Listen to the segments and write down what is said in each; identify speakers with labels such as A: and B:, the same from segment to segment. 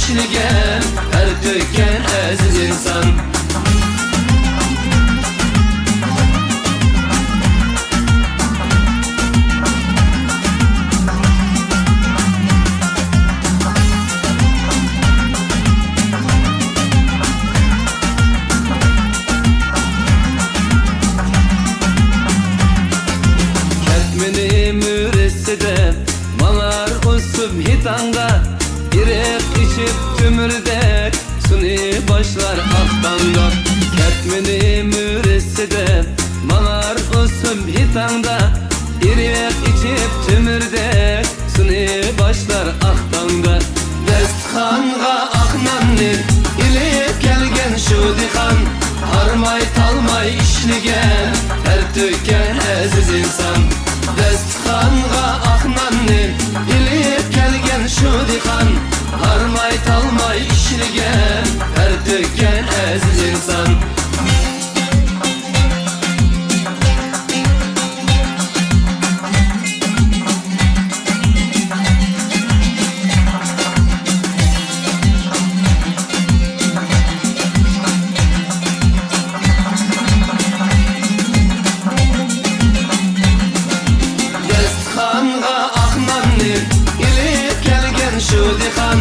A: işligen, her tökken aziz insan. Kertmeni müresede malar usum hitanda, irek içip tümürde suni başlar ahtanda. Kertmeni müresede malar usum hitanda, irek içip tümürde suni başlar ahtanda. Destxanğa aknanni ilip gelgen şu dihan, harmay talmay işligen, her tökken aziz insan. Destxanğa aknanni ilip gelgen şu dihan, harmay talmay işligen, her tökken aziz insan. Şu dihan,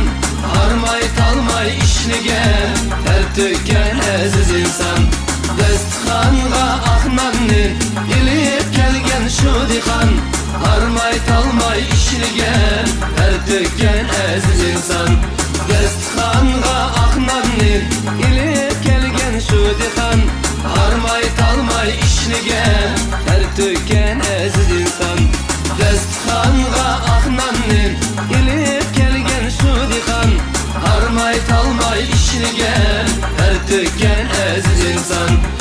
A: harmay talmay işligen, her tökken aziz insan. Destxanğa aknanni ilip gelgen şu dihan, harmay talmay işligen, her tökken aziz insan. Destxanğa aknanni ilip gelgen şu dihan, harmay talmay işligen, her tökken aziz insan. Destxanğa aknanni ilip gelgen şu dihan, harmay talmay işligen, her tökken aziz insan.